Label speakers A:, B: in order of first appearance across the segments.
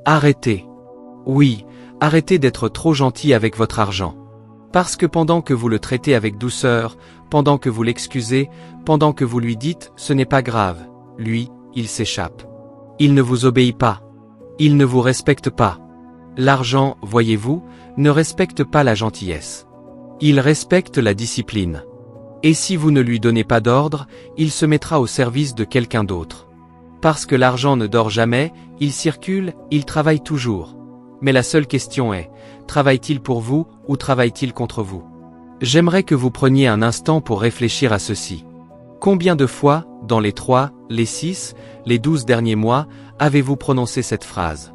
A: Arrêtez. Oui, arrêtez d'être trop gentil avec votre argent. Parce que pendant que vous le traitez avec douceur, pendant que vous l'excusez, pendant que vous lui dites « ce n'est pas grave », lui, il s'échappe. Il ne vous obéit pas. Il ne vous respecte pas. L'argent, voyez-vous, ne respecte pas la gentillesse. Il respecte la discipline. Et si vous ne lui donnez pas d'ordre, il se mettra au service de quelqu'un d'autre. Parce que l'argent ne dort jamais, il circule, il travaille toujours. Mais la seule question est, travaille-t-il pour vous ou travaille-t-il contre vous? J'aimerais que vous preniez un instant pour réfléchir à ceci. Combien de fois, dans les 3, les 6, les 12 derniers mois, avez-vous prononcé cette phrase?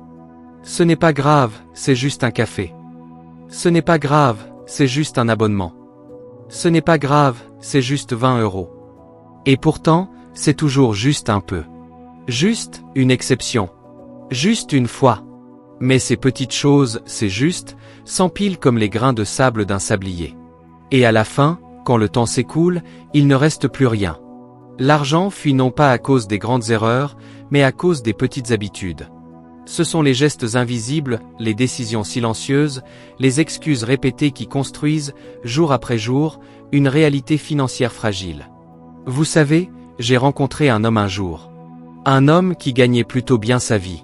A: Ce n'est pas grave, c'est juste un café. Ce n'est pas grave, c'est juste un abonnement. Ce n'est pas grave, c'est juste 20 €. Et pourtant, c'est toujours juste un peu. Juste une exception. Juste une fois. Mais ces petites choses, c'est juste, s'empilent comme les grains de sable d'un sablier. Et à la fin, quand le temps s'écoule, il ne reste plus rien. L'argent fuit non pas à cause des grandes erreurs, mais à cause des petites habitudes. Ce sont les gestes invisibles, les décisions silencieuses, les excuses répétées qui construisent, jour après jour, une réalité financière fragile. Vous savez, j'ai rencontré un homme un jour. Un homme qui gagnait plutôt bien sa vie.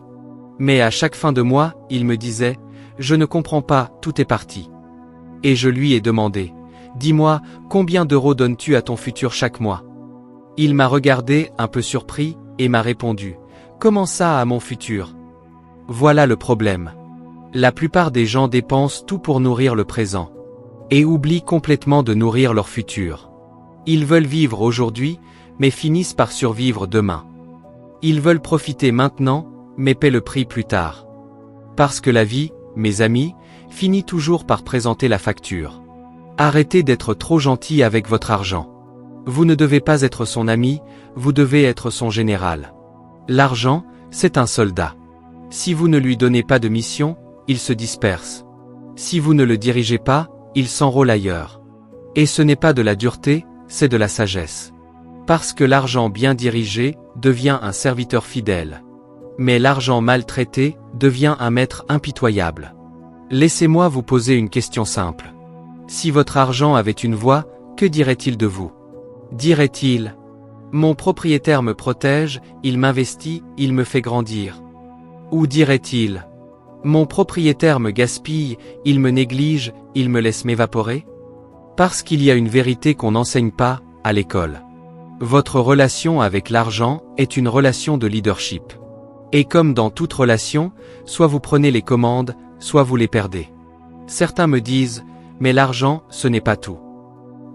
A: Mais à chaque fin de mois, il me disait « Je ne comprends pas, tout est parti ». Et je lui ai demandé « Dis-moi, combien d'euros donnes-tu à ton futur chaque mois ?» Il m'a regardé, un peu surpris, et m'a répondu « Comment ça à mon futur ?» Voilà le problème. La plupart des gens dépensent tout pour nourrir le présent. Et oublient complètement de nourrir leur futur. Ils veulent vivre aujourd'hui, mais finissent par survivre demain. Ils veulent profiter maintenant, mais paient le prix plus tard. Parce que la vie, mes amis, finit toujours par présenter la facture. Arrêtez d'être trop gentil avec votre argent. Vous ne devez pas être son ami, vous devez être son général. L'argent, c'est un soldat. Si vous ne lui donnez pas de mission, il se disperse. Si vous ne le dirigez pas, il s'enrôle ailleurs. Et ce n'est pas de la dureté, c'est de la sagesse. Parce que l'argent bien dirigé devient un serviteur fidèle. Mais l'argent mal traité devient un maître impitoyable. Laissez-moi vous poser une question simple. Si votre argent avait une voix, que dirait-il de vous? Dirait-il « Mon propriétaire me protège, il m'investit, il me fait grandir ». Ou dirait-il « Mon propriétaire me gaspille, il me néglige, il me laisse m'évaporer » Parce qu'il y a une vérité qu'on n'enseigne pas à l'école. Votre relation avec l'argent est une relation de leadership. Et comme dans toute relation, soit vous prenez les commandes, soit vous les perdez. Certains me disent « Mais l'argent, ce n'est pas tout ».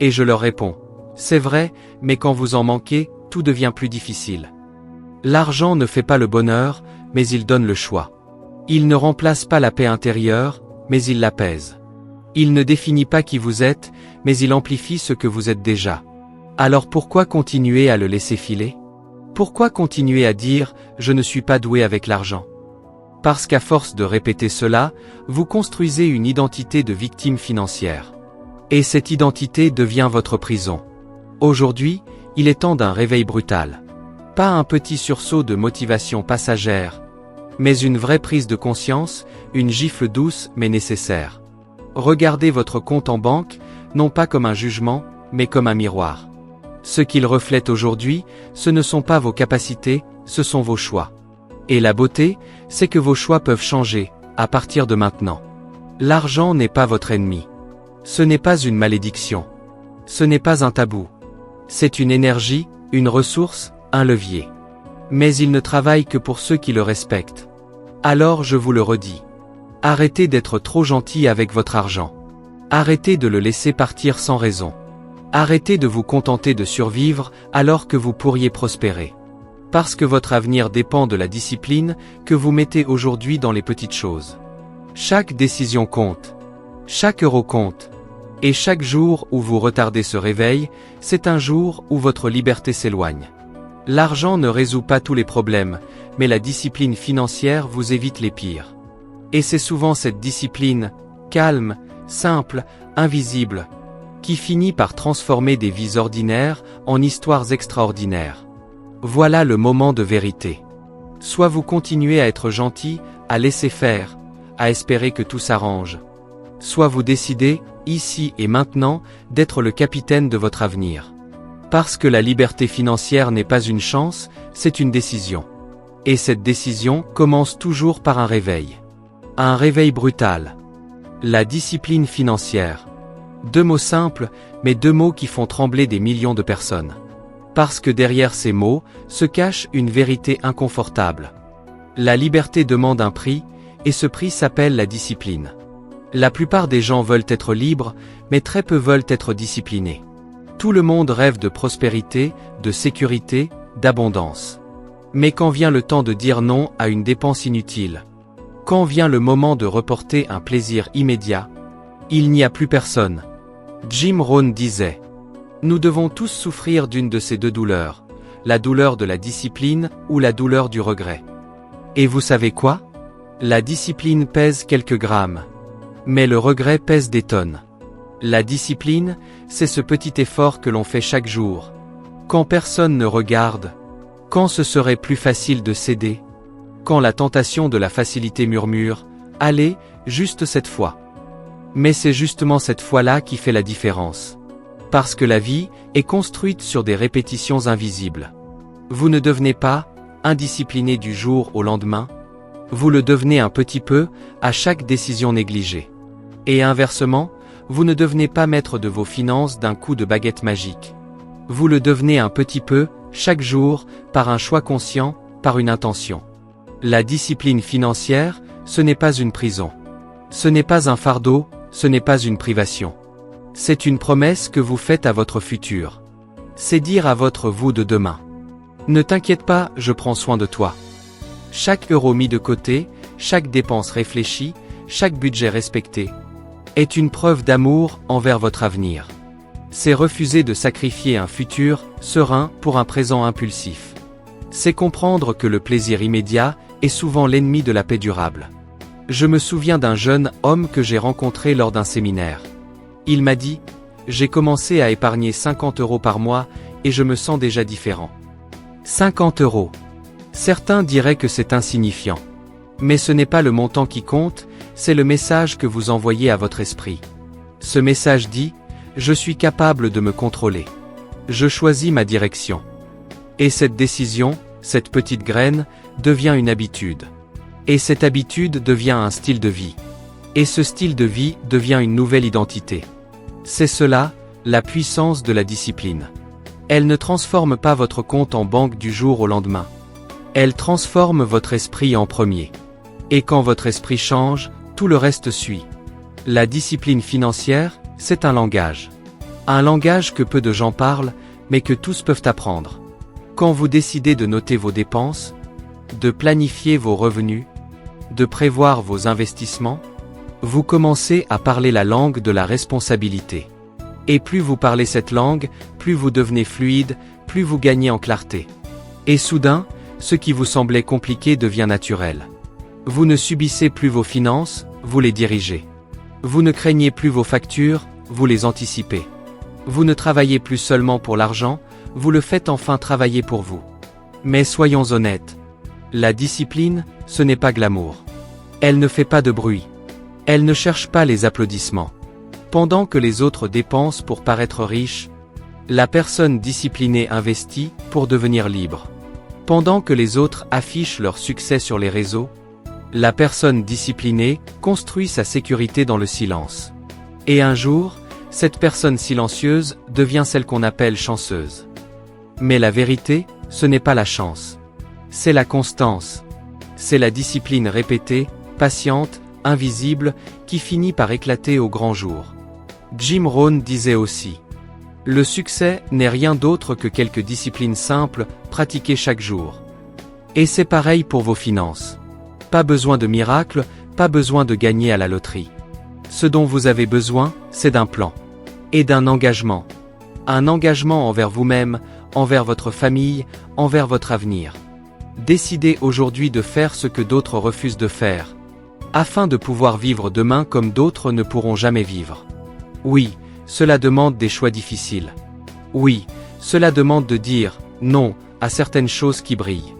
A: Et je leur réponds « C'est vrai, mais quand vous en manquez, tout devient plus difficile. » L'argent ne fait pas le bonheur, mais il donne le choix. Il ne remplace pas la paix intérieure, mais il l'apaise. Il ne définit pas qui vous êtes, mais il amplifie ce que vous êtes déjà. Alors pourquoi continuer à le laisser filer? Pourquoi continuer à dire « je ne suis pas doué avec l'argent » Parce qu'à force de répéter cela, vous construisez une identité de victime financière. Et cette identité devient votre prison. Aujourd'hui, il est temps d'un réveil brutal. Pas un petit sursaut de motivation passagère, mais une vraie prise de conscience, une gifle douce mais nécessaire. Regardez votre compte en banque, non pas comme un jugement, mais comme un miroir. Ce qu'il reflète aujourd'hui, ce ne sont pas vos capacités, ce sont vos choix. Et la beauté, c'est que vos choix peuvent changer, à partir de maintenant. L'argent n'est pas votre ennemi. Ce n'est pas une malédiction. Ce n'est pas un tabou. C'est une énergie, une ressource, un levier. Mais il ne travaille que pour ceux qui le respectent. Alors je vous le redis. Arrêtez d'être trop gentil avec votre argent. Arrêtez de le laisser partir sans raison. Arrêtez de vous contenter de survivre alors que vous pourriez prospérer. Parce que votre avenir dépend de la discipline que vous mettez aujourd'hui dans les petites choses. Chaque décision compte. Chaque euro compte. Et chaque jour où vous retardez ce réveil, c'est un jour où votre liberté s'éloigne. L'argent ne résout pas tous les problèmes, mais la discipline financière vous évite les pires. Et c'est souvent cette discipline, calme, simple, invisible, qui finit par transformer des vies ordinaires en histoires extraordinaires. Voilà le moment de vérité. Soit vous continuez à être gentil à laisser faire, à espérer que tout s'arrange. Soit vous décidez, ici et maintenant, d'être le capitaine de votre avenir. Parce que la liberté financière n'est pas une chance, c'est une décision. Et cette décision commence toujours par un réveil. Un réveil brutal. La discipline financière. 2 mots simples, mais 2 mots qui font trembler des millions de personnes. Parce que derrière ces mots, se cache une vérité inconfortable. La liberté demande un prix, et ce prix s'appelle la discipline. La plupart des gens veulent être libres, mais très peu veulent être disciplinés. Tout le monde rêve de prospérité, de sécurité, d'abondance. Mais quand vient le temps de dire non à une dépense inutile? Quand vient le moment de reporter un plaisir immédiat? Il n'y a plus personne. Jim Rohn disait: nous devons tous souffrir d'une de ces 2 douleurs, la douleur de la discipline ou la douleur du regret. Et vous savez quoi? La discipline pèse quelques grammes. Mais le regret pèse des tonnes. La discipline, c'est ce petit effort que l'on fait chaque jour. Quand personne ne regarde. Quand ce serait plus facile de céder. Quand la tentation de la facilité murmure: allez, juste cette fois. Mais c'est justement cette fois-là qui fait la différence. Parce que la vie est construite sur des répétitions invisibles. Vous ne devenez pas indiscipliné du jour au lendemain. Vous le devenez un petit peu à chaque décision négligée. Et inversement, vous ne devenez pas maître de vos finances d'un coup de baguette magique. Vous le devenez un petit peu chaque jour par un choix conscient, par une intention. La discipline financière, ce n'est pas une prison. Ce n'est pas un fardeau, ce n'est pas une privation. C'est une promesse que vous faites à votre futur. C'est dire à votre vous de demain: ne t'inquiète pas, je prends soin de toi. Chaque euro mis de côté, chaque dépense réfléchie, chaque budget respecté, est une preuve d'amour envers votre avenir. C'est refuser de sacrifier un futur serein pour un présent impulsif. C'est comprendre que le plaisir immédiat est souvent l'ennemi de la paix durable. Je me souviens d'un jeune homme que j'ai rencontré lors d'un séminaire. Il m'a dit: j'ai commencé à épargner 50 € par mois et je me sens déjà différent. 50 €. Certains diraient que c'est insignifiant. Mais ce n'est pas le montant qui compte, c'est le message que vous envoyez à votre esprit. Ce message dit: je suis capable de me contrôler. Je choisis ma direction. Et cette décision, cette petite graine, devient une habitude. Et cette habitude devient un style de vie. Et ce style de vie devient une nouvelle identité. C'est cela, la puissance de la discipline. Elle ne transforme pas votre compte en banque du jour au lendemain. Elle transforme votre esprit en premier. Et quand votre esprit change, tout le reste suit. La discipline financière, c'est un langage. Un langage que peu de gens parlent, mais que tous peuvent apprendre. Quand vous décidez de noter vos dépenses, de planifier vos revenus, de prévoir vos investissements, vous commencez à parler la langue de la responsabilité. Et plus vous parlez cette langue, plus vous devenez fluide, plus vous gagnez en clarté. Et soudain, ce qui vous semblait compliqué devient naturel. Vous ne subissez plus vos finances, vous les dirigez. Vous ne craignez plus vos factures, vous les anticipez. Vous ne travaillez plus seulement pour l'argent, vous le faites enfin travailler pour vous. Mais soyons honnêtes. La discipline, ce n'est pas glamour. Elle ne fait pas de bruit. Elle ne cherche pas les applaudissements. Pendant que les autres dépensent pour paraître riches, la personne disciplinée investit pour devenir libre. Pendant que les autres affichent leur succès sur les réseaux, la personne disciplinée construit sa sécurité dans le silence. Et un jour, cette personne silencieuse devient celle qu'on appelle chanceuse. Mais la vérité, ce n'est pas la chance. C'est la constance. C'est la discipline répétée, patiente, invisible, qui finit par éclater au grand jour. Jim Rohn disait aussi: le succès n'est rien d'autre que quelques disciplines simples, pratiquées chaque jour. Et c'est pareil pour vos finances. Pas besoin de miracle, pas besoin de gagner à la loterie. Ce dont vous avez besoin, c'est d'un plan. Et d'un engagement. Un engagement envers vous-même, envers votre famille, envers votre avenir. Décidez aujourd'hui de faire ce que d'autres refusent de faire, afin de pouvoir vivre demain comme d'autres ne pourront jamais vivre. Oui, cela demande des choix difficiles. Oui, cela demande de dire non à certaines choses qui brillent.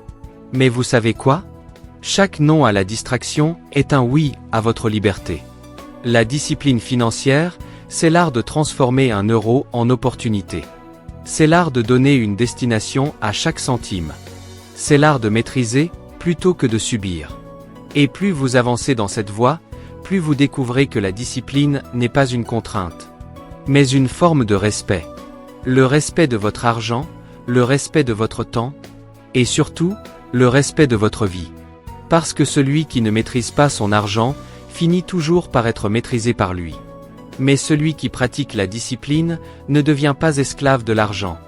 A: Mais vous savez quoi ? Chaque non à la distraction est un oui à votre liberté. La discipline financière, c'est l'art de transformer un euro en opportunité. C'est l'art de donner une destination à chaque centime. C'est l'art de maîtriser plutôt que de subir. Et plus vous avancez dans cette voie, plus vous découvrez que la discipline n'est pas une contrainte, mais une forme de respect. Le respect de votre argent, le respect de votre temps, et surtout, le respect de votre vie. Parce que celui qui ne maîtrise pas son argent, finit toujours par être maîtrisé par lui. Mais celui qui pratique la discipline, ne devient pas esclave de l'argent.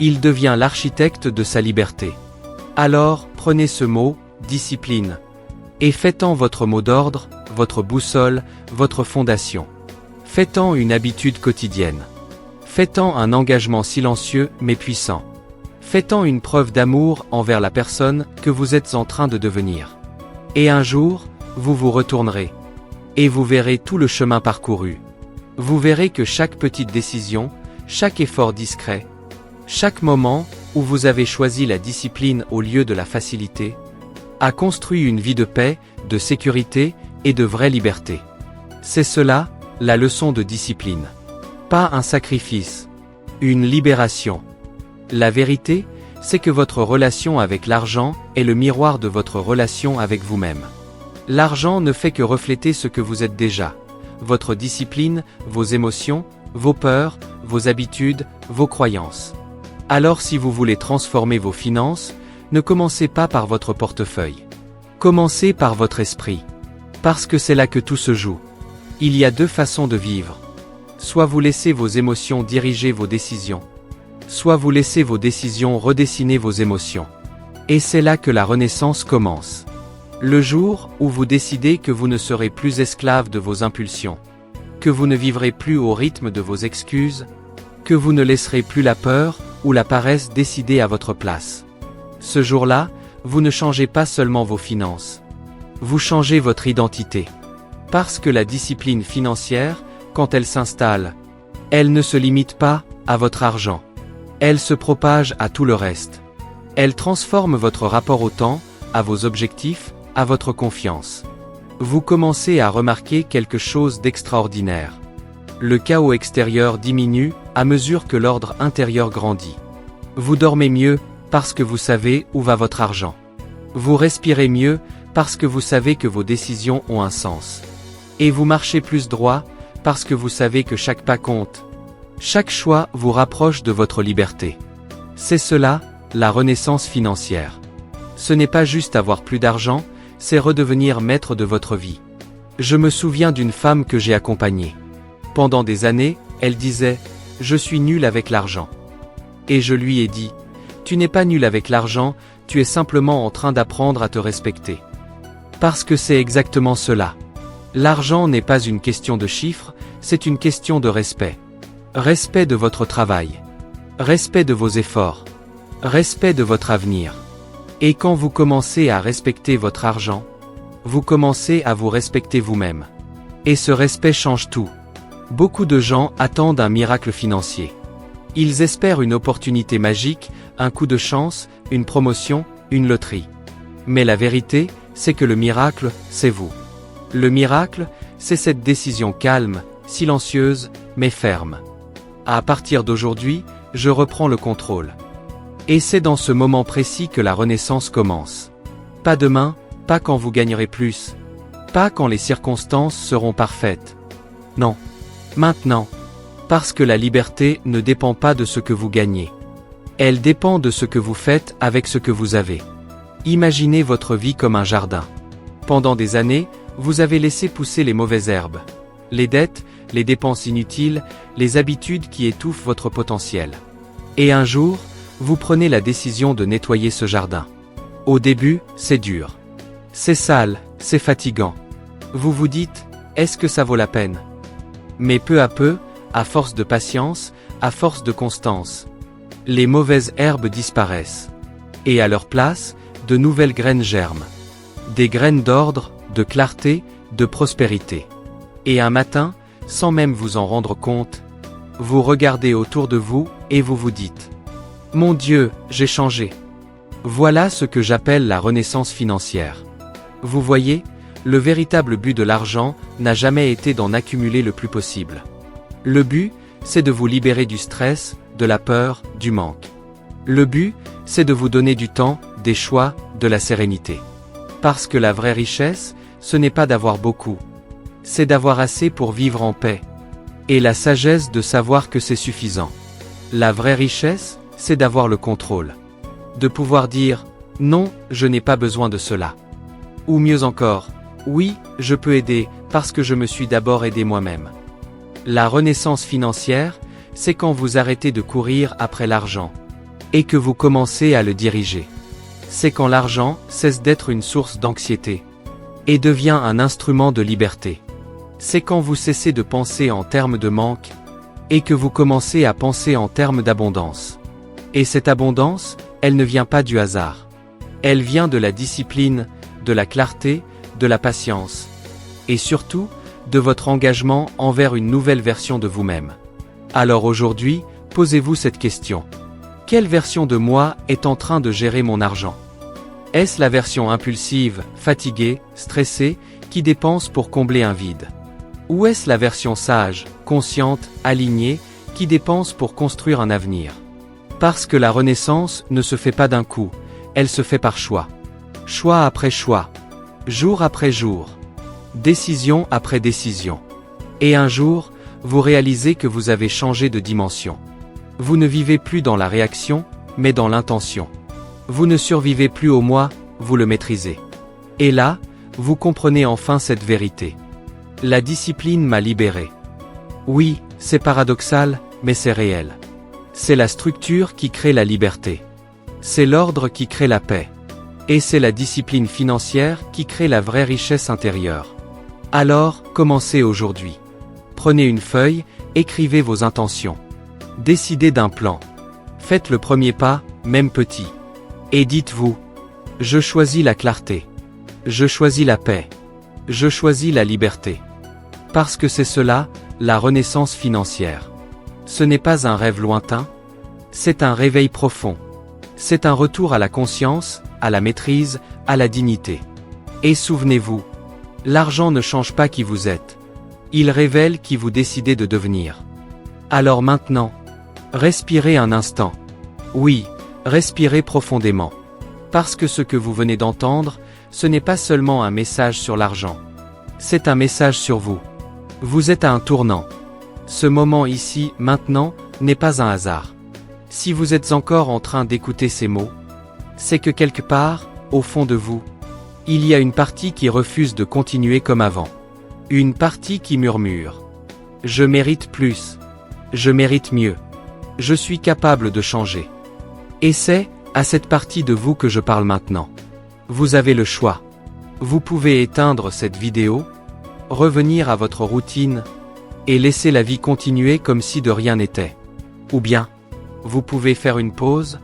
A: Il devient l'architecte de sa liberté. Alors, prenez ce mot, discipline, et faites-en votre mot d'ordre, votre boussole, votre fondation. Faites-en une habitude quotidienne. Faites-en un engagement silencieux mais puissant. Faites-en une preuve d'amour envers la personne que vous êtes en train de devenir. Et un jour, vous vous retournerez. Et vous verrez tout le chemin parcouru. Vous verrez que chaque petite décision, chaque effort discret, chaque moment où vous avez choisi la discipline au lieu de la facilité, a construit une vie de paix, de sécurité et de vraie liberté. C'est cela, la leçon de discipline. Pas un sacrifice. Une libération. La vérité, c'est que votre relation avec l'argent est le miroir de votre relation avec vous-même. L'argent ne fait que refléter ce que vous êtes déjà. Votre discipline, vos émotions, vos peurs, vos habitudes, vos croyances. Alors si vous voulez transformer vos finances, ne commencez pas par votre portefeuille. Commencez par votre esprit. Parce que c'est là que tout se joue. Il y a deux façons de vivre. Soit vous laissez vos émotions diriger vos décisions. Soit vous laissez vos décisions redessiner vos émotions. Et c'est là que la renaissance commence. Le jour où vous décidez que vous ne serez plus esclave de vos impulsions. Que vous ne vivrez plus au rythme de vos excuses. Que vous ne laisserez plus la peur ou la paresse décider à votre place. Ce jour-là, vous ne changez pas seulement vos finances. Vous changez votre identité. Parce que la discipline financière, quand elle s'installe, elle ne se limite pas à votre argent. Elle se propage à tout le reste. Elle transforme votre rapport au temps, à vos objectifs, à votre confiance. Vous commencez à remarquer quelque chose d'extraordinaire. Le chaos extérieur diminue à mesure que l'ordre intérieur grandit. Vous dormez mieux parce que vous savez où va votre argent. Vous respirez mieux parce que vous savez que vos décisions ont un sens. Et vous marchez plus droit parce que vous savez que chaque pas compte. Chaque choix vous rapproche de votre liberté. C'est cela, la renaissance financière. Ce n'est pas juste avoir plus d'argent, c'est redevenir maître de votre vie. Je me souviens d'une femme que j'ai accompagnée. Pendant des années, elle disait « Je suis nulle avec l'argent ». Et je lui ai dit « Tu n'es pas nul avec l'argent, tu es simplement en train d'apprendre à te respecter. » Parce que c'est exactement cela. L'argent n'est pas une question de chiffres, c'est une question de respect. Respect de votre travail. Respect de vos efforts. Respect de votre avenir. Et quand vous commencez à respecter votre argent, vous commencez à vous respecter vous-même. Et ce respect change tout. Beaucoup de gens attendent un miracle financier. Ils espèrent une opportunité magique, un coup de chance, une promotion, une loterie. Mais la vérité, c'est que le miracle, c'est vous. Le miracle, c'est cette décision calme, silencieuse, mais ferme. À partir d'aujourd'hui, je reprends le contrôle. Et c'est dans ce moment précis que la renaissance commence. Pas demain, pas quand vous gagnerez plus. Pas quand les circonstances seront parfaites. Non. Maintenant. Parce que la liberté ne dépend pas de ce que vous gagnez. Elle dépend de ce que vous faites avec ce que vous avez. Imaginez votre vie comme un jardin. Pendant des années, vous avez laissé pousser les mauvaises herbes. Les dettes, les dépenses inutiles, les habitudes qui étouffent votre potentiel. Et un jour, vous prenez la décision de nettoyer ce jardin. Au début, c'est dur. C'est sale, c'est fatigant. Vous vous dites, est-ce que ça vaut la peine? Mais peu à peu, à force de patience, à force de constance, les mauvaises herbes disparaissent. Et à leur place, de nouvelles graines germent. Des graines d'ordre, de clarté, de prospérité. Et un matin, sans même vous en rendre compte, vous regardez autour de vous et vous vous dites « Mon Dieu, j'ai changé ». Voilà ce que j'appelle la renaissance financière. Vous voyez, le véritable but de l'argent n'a jamais été d'en accumuler le plus possible. Le but, c'est de vous libérer du stress, de la peur, du manque. Le but, c'est de vous donner du temps, des choix, de la sérénité. Parce que la vraie richesse, ce n'est pas d'avoir beaucoup. C'est d'avoir assez pour vivre en paix. Et la sagesse de savoir que c'est suffisant. La vraie richesse, c'est d'avoir le contrôle. De pouvoir dire, non, je n'ai pas besoin de cela. Ou mieux encore, oui, je peux aider, parce que je me suis d'abord aidé moi-même. La renaissance financière, c'est quand vous arrêtez de courir après l'argent. Et que vous commencez à le diriger. C'est quand l'argent cesse d'être une source d'anxiété. Et devient un instrument de liberté. C'est quand vous cessez de penser en termes de manque, et que vous commencez à penser en termes d'abondance. Et cette abondance, elle ne vient pas du hasard. Elle vient de la discipline, de la clarté, de la patience. Et surtout, de votre engagement envers une nouvelle version de vous-même. Alors aujourd'hui, posez-vous cette question. Quelle version de moi est en train de gérer mon argent? Est-ce la version impulsive, fatiguée, stressée, qui dépense pour combler un vide? Ou est-ce la version sage, consciente, alignée, qui dépense pour construire un avenir? Parce que la renaissance ne se fait pas d'un coup, elle se fait par choix. Choix après choix. Jour après jour. Décision après décision. Et un jour, vous réalisez que vous avez changé de dimension. Vous ne vivez plus dans la réaction, mais dans l'intention. Vous ne survivez plus au moi, vous le maîtrisez. Et là, vous comprenez enfin cette vérité. La discipline m'a libéré. Oui, c'est paradoxal, mais c'est réel. C'est la structure qui crée la liberté. C'est l'ordre qui crée la paix. Et c'est la discipline financière qui crée la vraie richesse intérieure. Alors, commencez aujourd'hui. Prenez une feuille, écrivez vos intentions. Décidez d'un plan. Faites le premier pas, même petit. Et dites-vous, je choisis la clarté. Je choisis la paix. Je choisis la liberté. Parce que c'est cela, la renaissance financière. Ce n'est pas un rêve lointain, c'est un réveil profond. C'est un retour à la conscience, à la maîtrise, à la dignité. Et souvenez-vous, l'argent ne change pas qui vous êtes. Il révèle qui vous décidez de devenir. Alors maintenant, respirez un instant. Oui, respirez profondément. Parce que ce que vous venez d'entendre, ce n'est pas seulement un message sur l'argent. C'est un message sur vous. Vous êtes à un tournant. Ce moment ici, maintenant, n'est pas un hasard. Si vous êtes encore en train d'écouter ces mots, c'est que quelque part, au fond de vous, il y a une partie qui refuse de continuer comme avant. Une partie qui murmure. Je mérite plus. Je mérite mieux. Je suis capable de changer. Et c'est à cette partie de vous que je parle maintenant. Vous avez le choix. Vous pouvez éteindre cette vidéo, revenir à votre routine, et laisser la vie continuer comme si de rien n'était. Ou bien, vous pouvez faire une pause,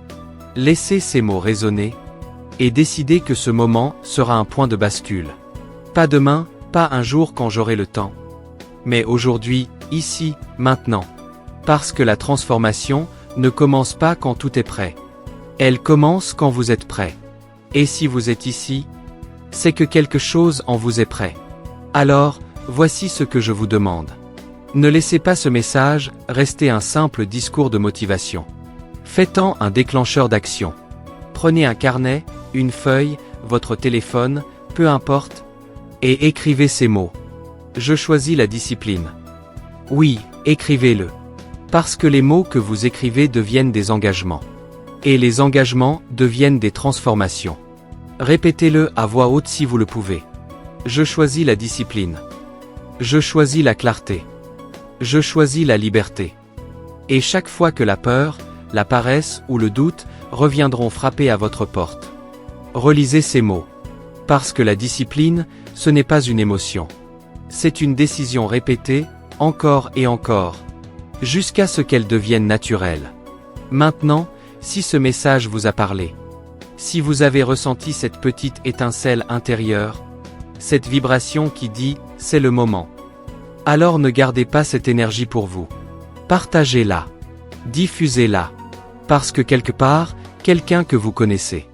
A: laisser ces mots résonner, et décider que ce moment sera un point de bascule. Pas demain, pas un jour quand j'aurai le temps. Mais aujourd'hui, ici, maintenant. Parce que la transformation ne commence pas quand tout est prêt. Elle commence quand vous êtes prêt. Et si vous êtes ici, c'est que quelque chose en vous est prêt. Alors, voici ce que je vous demande. Ne laissez pas ce message rester un simple discours de motivation. Faites-en un déclencheur d'action. Prenez un carnet, une feuille, votre téléphone, peu importe, et écrivez ces mots. Je choisis la discipline. Oui, écrivez-le. Parce que les mots que vous écrivez deviennent des engagements. Et les engagements deviennent des transformations. Répétez-le à voix haute si vous le pouvez. Je choisis la discipline. Je choisis la clarté. Je choisis la liberté. Et chaque fois que la peur, la paresse ou le doute reviendront frapper à votre porte, relisez ces mots. Parce que la discipline, ce n'est pas une émotion. C'est une décision répétée, encore et encore, jusqu'à ce qu'elle devienne naturelle. Maintenant, si ce message vous a parlé, si vous avez ressenti cette petite étincelle intérieure, cette vibration qui dit « c'est le moment », alors ne gardez pas cette énergie pour vous. Partagez-la. Diffusez-la. Parce que quelque part, quelqu'un que vous connaissez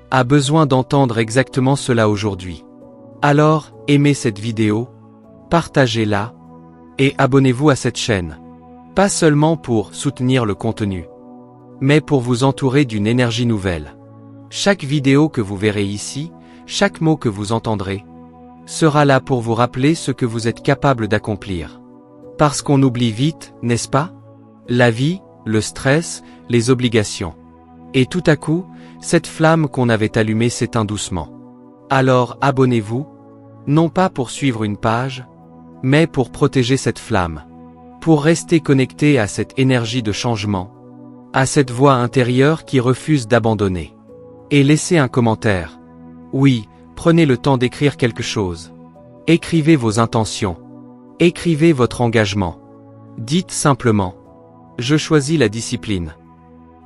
A: a besoin d'entendre exactement cela aujourd'hui. Alors, aimez cette vidéo, partagez-la, et abonnez-vous à cette chaîne. Pas seulement pour soutenir le contenu, mais pour vous entourer d'une énergie nouvelle. Chaque vidéo que vous verrez ici, chaque mot que vous entendrez, sera là pour vous rappeler ce que vous êtes capable d'accomplir. Parce qu'on oublie vite, n'est-ce pas? La vie, le stress, les obligations. Et tout à coup, cette flamme qu'on avait allumée s'éteint doucement. Alors abonnez-vous, non pas pour suivre une page, mais pour protéger cette flamme. Pour rester connecté à cette énergie de changement, à cette voix intérieure qui refuse d'abandonner. Et laissez un commentaire. Oui, prenez le temps d'écrire quelque chose. Écrivez vos intentions. Écrivez votre engagement. Dites simplement: je choisis la discipline.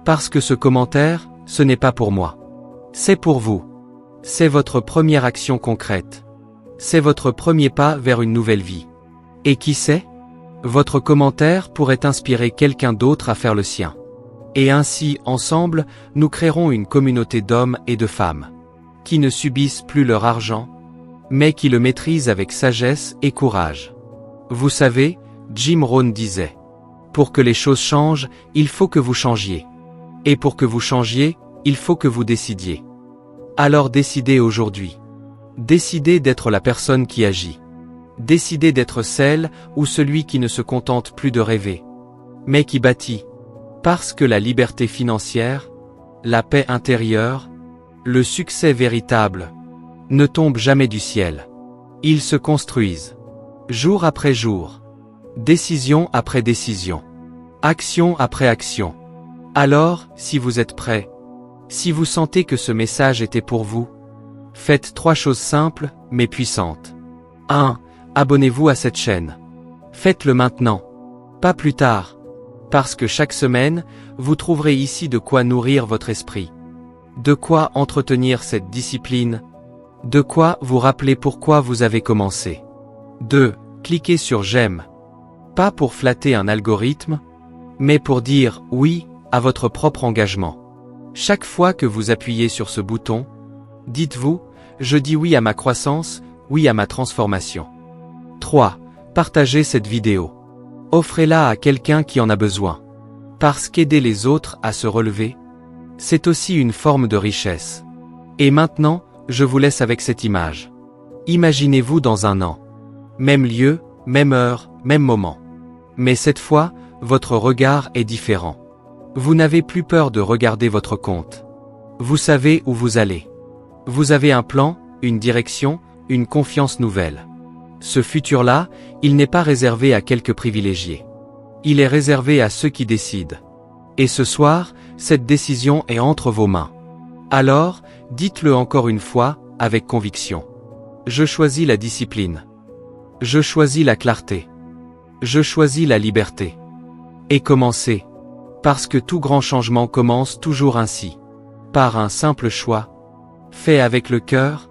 A: Parce que ce commentaire, ce n'est pas pour moi. C'est pour vous. C'est votre première action concrète. C'est votre premier pas vers une nouvelle vie. Et qui sait? Votre commentaire pourrait inspirer quelqu'un d'autre à faire le sien. Et ainsi, ensemble, nous créerons une communauté d'hommes et de femmes qui ne subissent plus leur argent, mais qui le maîtrisent avec sagesse et courage. Vous savez, Jim Rohn disait: pour que les choses changent, il faut que vous changiez. Et pour que vous changiez, il faut que vous décidiez. Alors décidez aujourd'hui. Décidez d'être la personne qui agit. Décidez d'être celle ou celui qui ne se contente plus de rêver, mais qui bâtit. Parce que la liberté financière, la paix intérieure, le succès véritable, ne tombent jamais du ciel. Ils se construisent. Jour après jour. Décision après décision. Action après action. Alors, si vous êtes prêts, si vous sentez que ce message était pour vous, faites 3 choses simples, mais puissantes. 1. Abonnez-vous à cette chaîne. Faites-le maintenant. Pas plus tard. Parce que chaque semaine, vous trouverez ici de quoi nourrir votre esprit. De quoi entretenir cette discipline. De quoi vous rappeler pourquoi vous avez commencé. 2. Cliquez sur j'aime. Pas pour flatter un algorithme, mais pour dire oui à votre propre engagement. Chaque fois que vous appuyez sur ce bouton, dites-vous: je dis oui à ma croissance, oui à ma transformation. 3. Partagez cette vidéo. Offrez-la à quelqu'un qui en a besoin. Parce qu'aider les autres à se relever, c'est aussi une forme de richesse. Et maintenant, je vous laisse avec cette image. Imaginez-vous dans un an. Même lieu, même heure, même moment. Mais cette fois, votre regard est différent. Vous n'avez plus peur de regarder votre compte. Vous savez où vous allez. Vous avez un plan, une direction, une confiance nouvelle. Ce futur-là, il n'est pas réservé à quelques privilégiés. Il est réservé à ceux qui décident. Et ce soir, cette décision est entre vos mains. Alors, dites-le encore une fois, avec conviction. Je choisis la discipline. Je choisis la clarté. Je choisis la liberté. Et commencez. Parce que tout grand changement commence toujours ainsi. Par un simple choix, fait avec le cœur,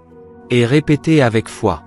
A: et répété avec foi.